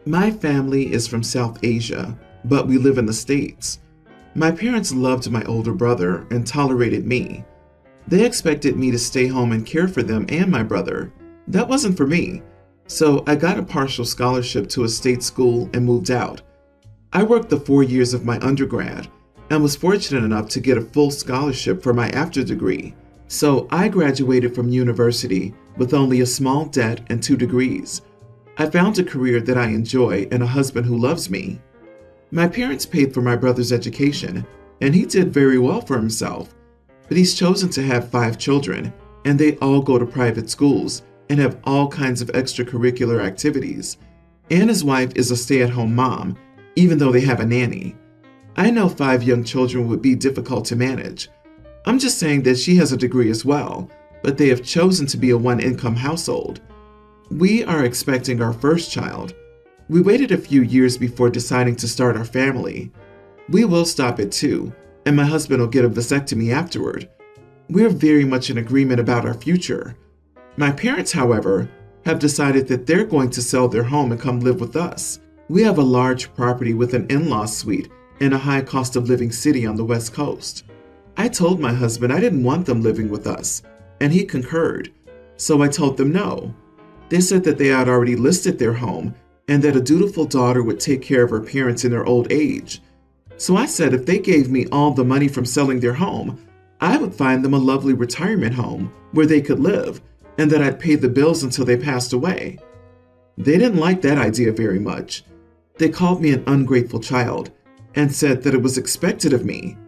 My family is from South Asia, but we live in the States. My parents loved my older brother and tolerated me. They expected me to stay home and care for them and my brother. That wasn't for me, so I got a partial scholarship to a state school and moved out. I worked the 4 years of my undergrad and was fortunate enough to get a full scholarship for my after degree. So I graduated from university with only a small debt and 2 degrees. I found a career that I enjoy and a husband who loves me. My parents paid for my brother's education, and he did very well for himself. But he's chosen to have 5 children, and they all go to private schools and have all kinds of extracurricular activities. And his wife is a stay-at-home mom, even though they have a nanny. I know 5 young children would be difficult to manage. I'm just saying that she has a degree as well, but they have chosen to be a one-income household. We are expecting our first child. We waited a few years before deciding to start our family. We will stop at 2, and my husband will get a vasectomy afterward. We're very much in agreement about our future. My parents, however, have decided that they're going to sell their home and come live with us. We have a large property with an in-law suite in a high cost of living city on the West Coast. I told my husband I didn't want them living with us, and he concurred, so I told them no. They said that they had already listed their home and that a dutiful daughter would take care of her parents in their old age. So I said if they gave me all the money from selling their home, I would find them a lovely retirement home where they could live, and that I'd pay the bills until they passed away. They didn't like that idea very much. They called me an ungrateful child and said that it was expected of me.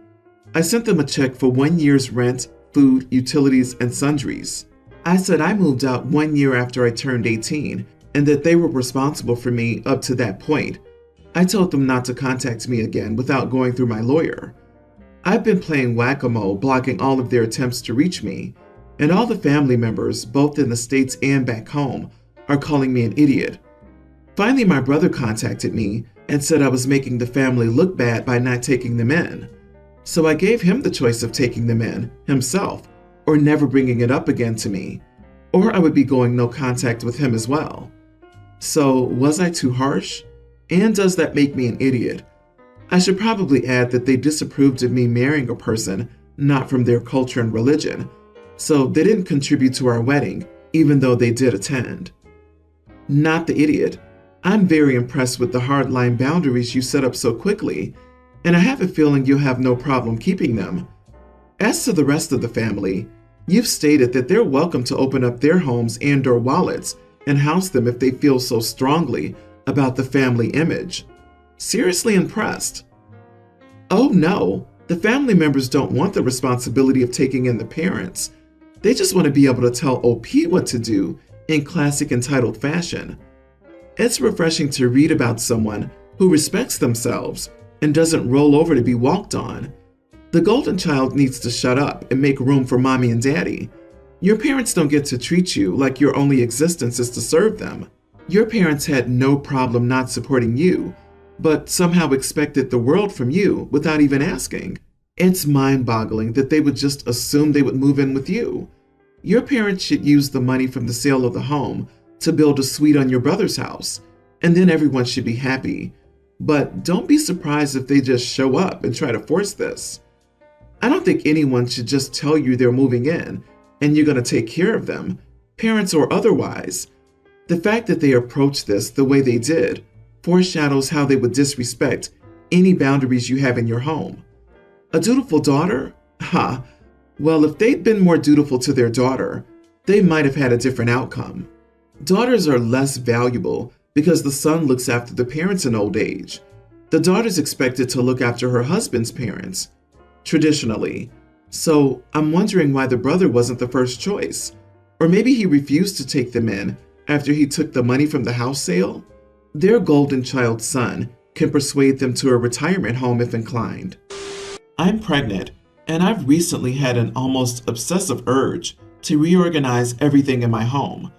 I sent them a check for 1 year's rent, food, utilities, and sundries. I said I moved out 1 year after I turned 18 and that they were responsible for me up to that point. I told them not to contact me again without going through my lawyer. I've been playing whack-a-mole, blocking all of their attempts to reach me, and all the family members, both in the States and back home, are calling me an idiot. Finally, my brother contacted me and said I was making the family look bad by not taking them in. So I gave him the choice of taking them in himself or never bringing it up again to me, or I would be going no contact with him as well. So was I too harsh? And does that make me an idiot? I should probably add that they disapproved of me marrying a person not from their culture and religion, so they didn't contribute to our wedding, even though they did attend. Not the idiot. I'm very impressed with the hardline boundaries you set up so quickly, and I have a feeling you'll have no problem keeping them. As to the rest of the family, you've stated that they're welcome to open up their homes and/or wallets and house them if they feel so strongly about the family image. Seriously impressed. Oh no, the family members don't want the responsibility of taking in the parents. They just want to be able to tell OP what to do in classic entitled fashion. It's refreshing to read about someone who respects themselves and doesn't roll over to be walked on. The golden child needs to shut up and make room for mommy and daddy. Your parents don't get to treat you like your only existence is to serve them. Your parents had no problem not supporting you, but somehow expected the world from you without even asking. It's mind-boggling that they would just assume they would move in with you. Your parents should use the money from the sale of the home to build a suite on your brother's house, and then everyone should be happy. But don't be surprised if they just show up and try to force this. I don't think anyone should just tell you they're moving in and you're going to take care of them, parents or otherwise. The fact that they approached this the way they did foreshadows how they would disrespect any boundaries you have in your home. A dutiful daughter? Ha! Well, if they'd been more dutiful to their daughter, they might have had a different outcome. Daughters are less valuable because the son looks after the parents in old age. The daughter's expected to look after her husband's parents, traditionally. So I'm wondering why the brother wasn't the first choice. Or maybe he refused to take them in after he took the money from the house sale. Their golden child son can persuade them to a retirement home if inclined. I'm pregnant, and I've recently had an almost obsessive urge to reorganize everything in my home.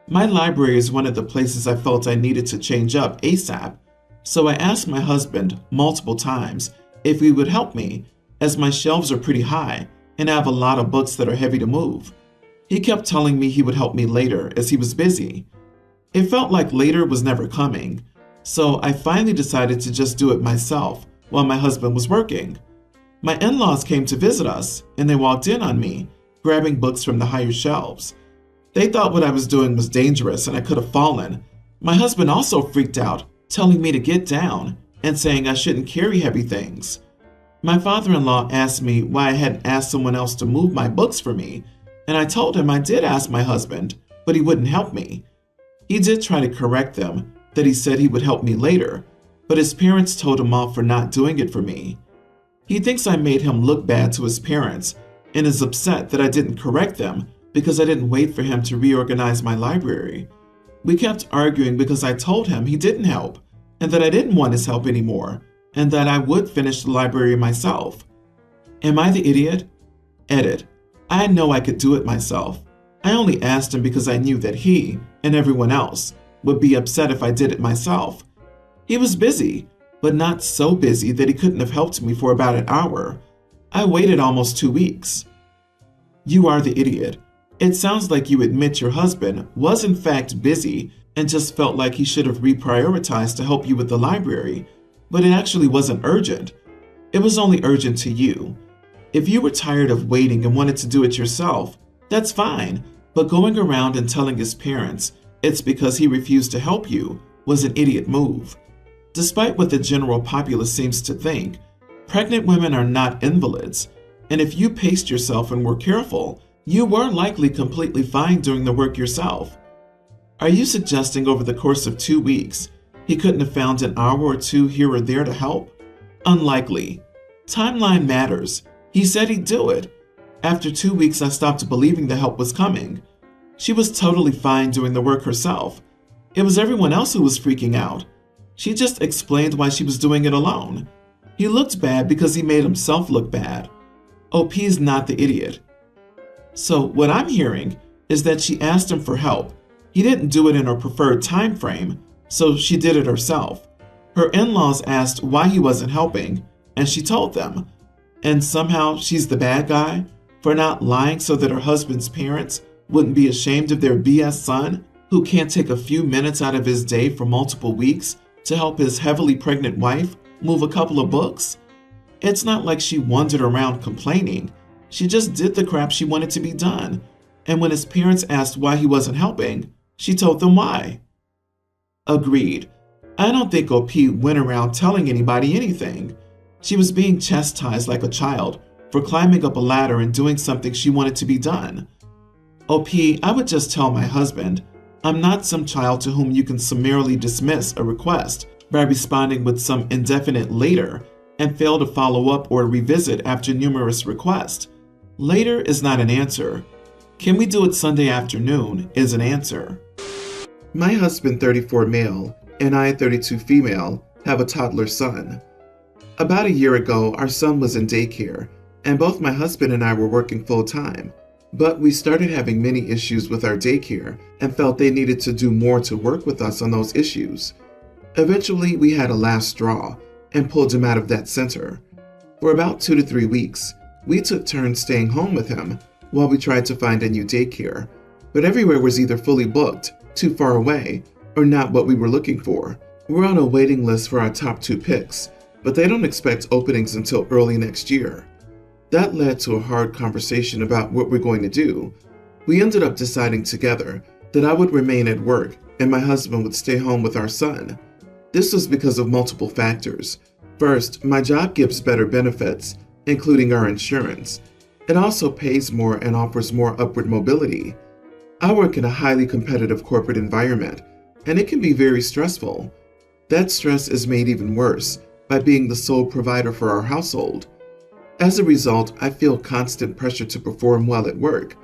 My library is one of the places I felt I needed to change up ASAP, so I asked my husband multiple times if he would help me, as my shelves are pretty high and I have a lot of books that are heavy to move. He kept telling me he would help me later as he was busy. It felt like later was never coming, So I finally decided to just do it myself while my husband was working. My in-laws came to visit us, and they walked in on me, grabbing books from the higher shelves. They thought what I was doing was dangerous and I could have fallen. My husband also freaked out, telling me to get down and saying I shouldn't carry heavy things. My father-in-law asked me why I hadn't asked someone else to move my books for me, and I told him I did ask my husband, but he wouldn't help me. He did try to correct them, that he said he would help me later, but his parents told him off for not doing it for me. He thinks I made him look bad to his parents and is upset that I didn't correct them because I didn't wait for him to reorganize my library. We kept arguing because I told him he didn't help and that I didn't want his help anymore and that I would finish the library myself. Am I the idiot? Edit. I know I could do it myself. I only asked him because I knew that he and everyone else would be upset if I did it myself. He was busy, but not so busy that he couldn't have helped me for about an hour. I waited almost 2 weeks. You are the idiot. It sounds like you admit your husband was in fact busy and just felt like he should have reprioritized to help you with the library, but it actually wasn't urgent. It was only urgent to you. If you were tired of waiting and wanted to do it yourself, that's fine, but going around and telling his parents it's because he refused to help you was an idiot move. Despite what the general populace seems to think, pregnant women are not invalids, and if you paced yourself and were careful, you were likely completely fine doing the work yourself. Are you suggesting over the course of 2 weeks, he couldn't have found an hour or two here or there to help? Unlikely. Timeline matters. He said he'd do it. After 2 weeks, I stopped believing the help was coming. She was totally fine doing the work herself. It was everyone else who was freaking out. She just explained why she was doing it alone. He looked bad because he made himself look bad. OP's not the idiot. So what I'm hearing is that she asked him for help. He didn't do it in her preferred time frame, so she did it herself. Her in-laws asked why he wasn't helping, and she told them. And somehow she's the bad guy for not lying so that her husband's parents wouldn't be ashamed of their BS son who can't take a few minutes out of his day for multiple weeks to help his heavily pregnant wife move a couple of books. It's not like she wandered around complaining. She just did the crap she wanted to be done. And when his parents asked why he wasn't helping, she told them why. Agreed. I don't think OP went around telling anybody anything. She was being chastised like a child for climbing up a ladder and doing something she wanted to be done. OP, I would just tell my husband, I'm not some child to whom you can summarily dismiss a request by responding with some indefinite later and fail to follow up or revisit after numerous requests. Later is not an answer. Can we do it Sunday afternoon is an answer. My husband, 34 male, and I, 32 female, have a toddler son. About a year ago, our son was in daycare, and both my husband and I were working full-time. But we started having many issues with our daycare and felt they needed to do more to work with us on those issues. Eventually, we had a last straw and pulled him out of that center. For about 2 to 3 weeks, we took turns staying home with him while we tried to find a new daycare, but everywhere was either fully booked, too far away, or not what we were looking for. We're on a waiting list for our top 2 picks, but they don't expect openings until early next year. That led to a hard conversation about what we're going to do. We ended up deciding together that I would remain at work and my husband would stay home with our son. This was because of multiple factors. First, my job gives better benefits, including our insurance. It also pays more and offers more upward mobility. I work in a highly competitive corporate environment, and it can be very stressful. That stress is made even worse by being the sole provider for our household. As a result, I feel constant pressure to perform well at work.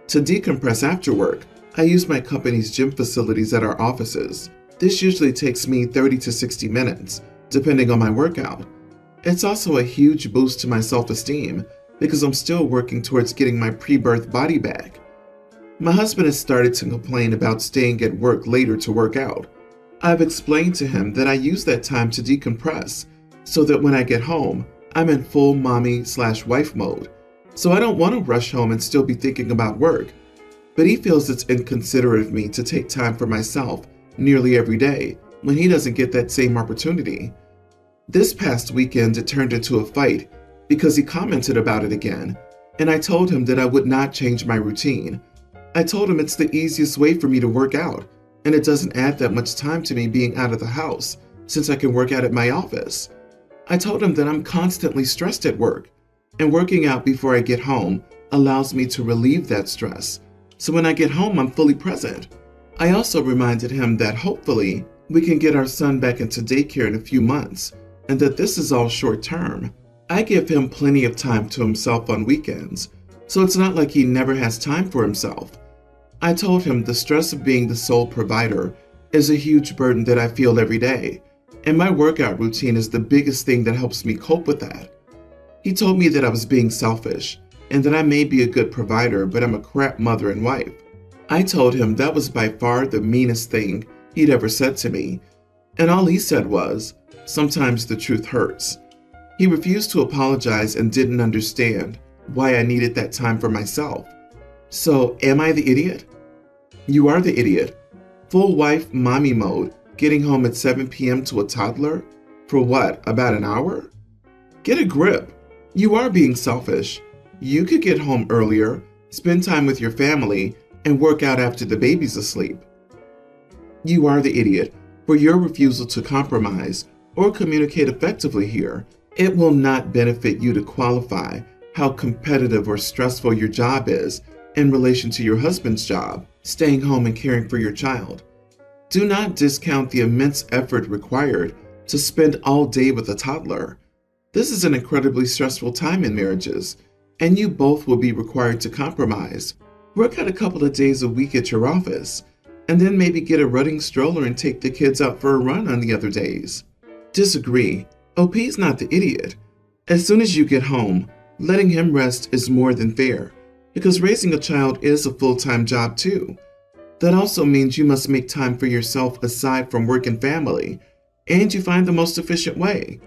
To decompress after work, I use my company's gym facilities at our offices. This usually takes me 30 to 60 minutes, depending on my workout. It's also a huge boost to my self-esteem because I'm still working towards getting my pre-birth body back. My husband has started to complain about staying at work later to work out. I've explained to him that I use that time to decompress so that when I get home, I'm in full mommy/wife mode, so I don't want to rush home and still be thinking about work. But he feels it's inconsiderate of me to take time for myself nearly every day when he doesn't get that same opportunity. This past weekend, it turned into a fight because he commented about it again, and I told him that I would not change my routine. I told him it's the easiest way for me to work out, and it doesn't add that much time to me being out of the house since I can work out at my office. I told him that I'm constantly stressed at work, and working out before I get home allows me to relieve that stress. So when I get home, I'm fully present. I also reminded him that hopefully we can get our son back into daycare in a few months, and that this is all short term. I give him plenty of time to himself on weekends, so it's not like he never has time for himself. I told him the stress of being the sole provider is a huge burden that I feel every day, and my workout routine is the biggest thing that helps me cope with that. He told me that I was being selfish, and that I may be a good provider, but I'm a crap mother and wife. I told him that was by far the meanest thing he'd ever said to me, and all he said was, "Sometimes the truth hurts." He refused to apologize and didn't understand why I needed that time for myself. So, am I the idiot? You are the idiot. Full wife mommy mode, getting home at 7 p.m. to a toddler? For what, about an hour? Get a grip. You are being selfish. You could get home earlier, spend time with your family, and work out after the baby's asleep. You are the idiot for your refusal to compromise or communicate effectively here. It will not benefit you to qualify how competitive or stressful your job is in relation to your husband's job, staying home and caring for your child. Do not discount the immense effort required to spend all day with a toddler. This is an incredibly stressful time in marriages, and you both will be required to compromise. Work out a couple of days a week at your office, and then maybe get a running stroller and take the kids out for a run on the other days. Disagree. OP's not the idiot. As soon as you get home, letting him rest is more than fair, because raising a child is a full-time job too. That also means you must make time for yourself aside from work and family, and you find the most efficient way.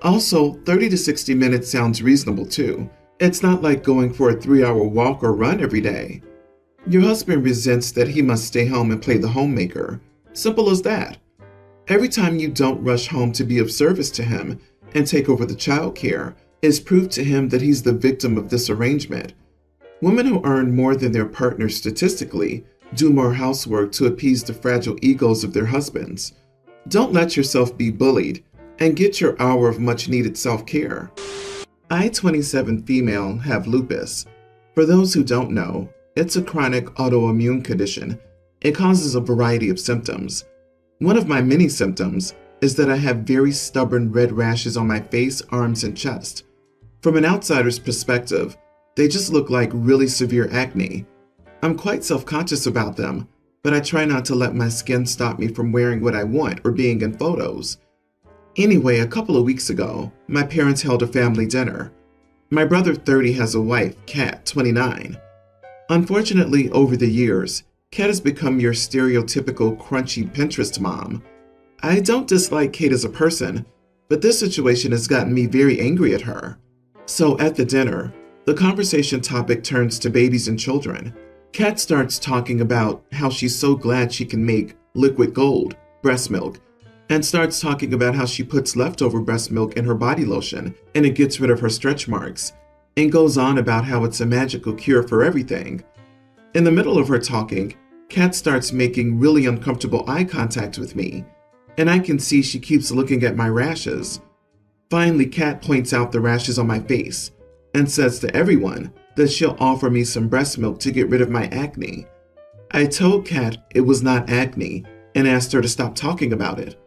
Also, 30 to 60 minutes sounds reasonable too. It's not like going for a 3-hour walk or run every day. Your husband resents that he must stay home and play the homemaker. Simple as that. Every time you don't rush home to be of service to him and take over the child care is proof to him that he's the victim of this arrangement. Women who earn more than their partners statistically do more housework to appease the fragile egos of their husbands. Don't let yourself be bullied and get your hour of much-needed self-care. I, 27 female, have lupus. For those who don't know, it's a chronic autoimmune condition. It causes a variety of symptoms. One of my many symptoms is that I have very stubborn red rashes on my face, arms, and chest. From an outsider's perspective, they just look like really severe acne. I'm quite self-conscious about them, but I try not to let my skin stop me from wearing what I want or being in photos. Anyway, a couple of weeks ago, my parents held a family dinner. My brother, 30, has a wife, Kat, 29. Unfortunately, over the years, Kat has become your stereotypical crunchy Pinterest mom. I don't dislike Kate as a person, but this situation has gotten me very angry at her. So at the dinner, the conversation topic turns to babies and children. Kat starts talking about how she's so glad she can make liquid gold, breast milk, and starts talking about how she puts leftover breast milk in her body lotion and it gets rid of her stretch marks, and goes on about how it's a magical cure for everything. In the middle of her talking, Kat starts making really uncomfortable eye contact with me, and I can see she keeps looking at my rashes. Finally, Kat points out the rashes on my face and says to everyone that she'll offer me some breast milk to get rid of my acne. I told Kat it was not acne and asked her to stop talking about it.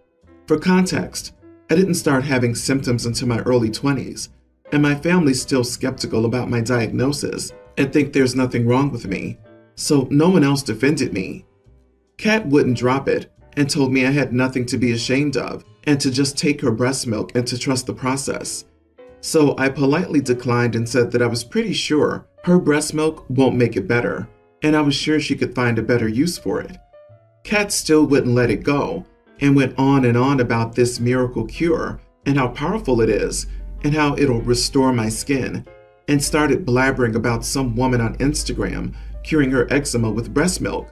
For context, I didn't start having symptoms until my early 20s, and my family's still skeptical about my diagnosis and think there's nothing wrong with me, so no one else defended me. Kat wouldn't drop it and told me I had nothing to be ashamed of and to just take her breast milk and to trust the process. So I politely declined and said that I was pretty sure her breast milk won't make it better, and I was sure she could find a better use for it. Kat still wouldn't let it go and went on and on about this miracle cure and how powerful it is and how it'll restore my skin, and started blabbering about some woman on Instagram curing her eczema with breast milk.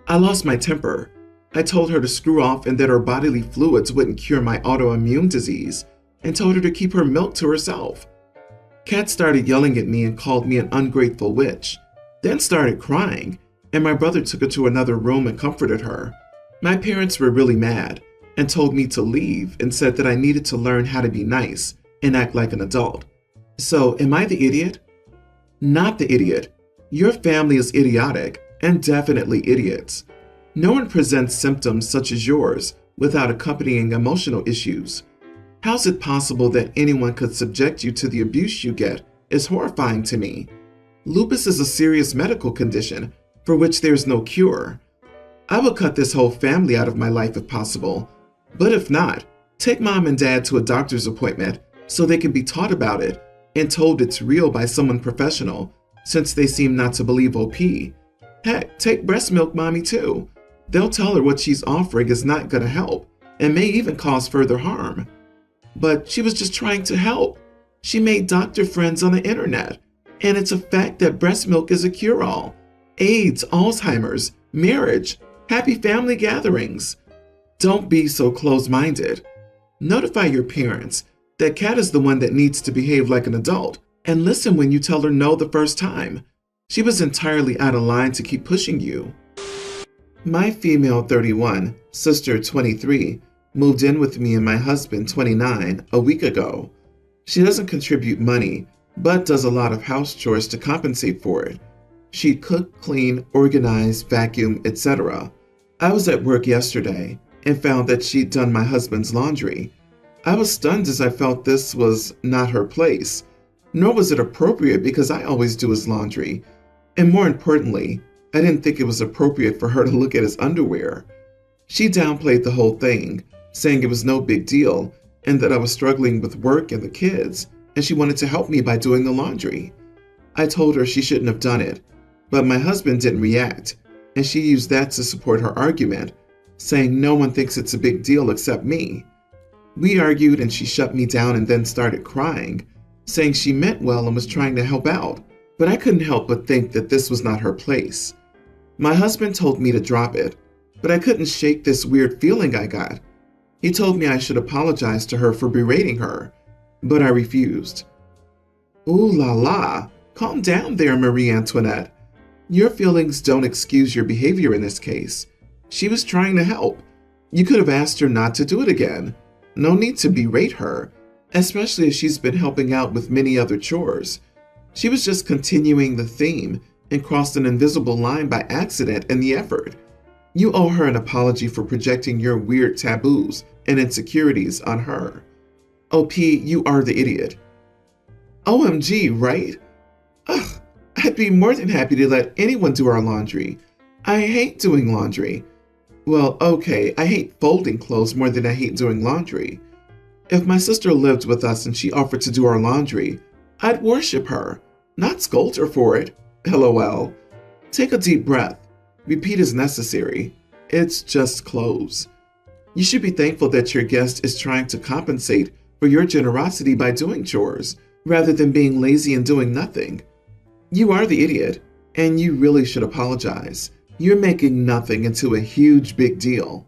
I lost my temper. I told her to screw off and that her bodily fluids wouldn't cure my autoimmune disease, and told her to keep her milk to herself. Kat started yelling at me and called me an ungrateful witch, then started crying, and my brother took her to another room and comforted her. My parents were really mad and told me to leave and said that I needed to learn how to be nice and act like an adult. So, am I the idiot? Not the idiot. Your family is idiotic and definitely idiots. No one presents symptoms such as yours without accompanying emotional issues. How's it possible that anyone could subject you to the abuse you get is horrifying to me. Lupus is a serious medical condition for which there's no cure. I will cut this whole family out of my life if possible, but if not, take mom and dad to a doctor's appointment so they can be taught about it and told it's real by someone professional, since they seem not to believe OP. Heck, take breast milk mommy too. They'll tell her what she's offering is not gonna help and may even cause further harm. But she was just trying to help. She made doctor friends on the internet, and it's a fact that breast milk is a cure-all. AIDS, Alzheimer's, marriage, happy family gatherings. Don't be so close-minded. Notify your parents that Kat is the one that needs to behave like an adult, and listen when you tell her no the first time. She was entirely out of line to keep pushing you. My female 31, sister 23, moved in with me and my husband 29 a week ago. She doesn't contribute money, but does a lot of house chores to compensate for it. She'd cook, clean, organize, vacuum, etc. I was at work yesterday and found that she'd done my husband's laundry. I was stunned as I felt this was not her place, nor was it appropriate because I always do his laundry. And more importantly, I didn't think it was appropriate for her to look at his underwear. She downplayed the whole thing, saying it was no big deal and that I was struggling with work and the kids, and she wanted to help me by doing the laundry. I told her she shouldn't have done it, but my husband didn't react, and she used that to support her argument, saying no one thinks it's a big deal except me. We argued and she shut me down and then started crying, saying she meant well and was trying to help out, but I couldn't help but think that this was not her place. My husband told me to drop it, but I couldn't shake this weird feeling I got. He told me I should apologize to her for berating her, but I refused. Ooh la la, calm down there, Marie Antoinette. Your feelings don't excuse your behavior in this case. She was trying to help. You could have asked her not to do it again. No need to berate her, especially as she's been helping out with many other chores. She was just continuing the theme and crossed an invisible line by accident in the effort. You owe her an apology for projecting your weird taboos and insecurities on her. OP, you are the idiot. OMG, right? Ugh, I'd be more than happy to let anyone do our laundry. I hate doing laundry. Well, okay, I hate folding clothes more than I hate doing laundry. If my sister lived with us and she offered to do our laundry, I'd worship her, not scold her for it. LOL. Take a deep breath. Repeat as necessary. It's just clothes. You should be thankful that your guest is trying to compensate for your generosity by doing chores, rather than being lazy and doing nothing. You are the idiot, and you really should apologize. You're making nothing into a huge big deal.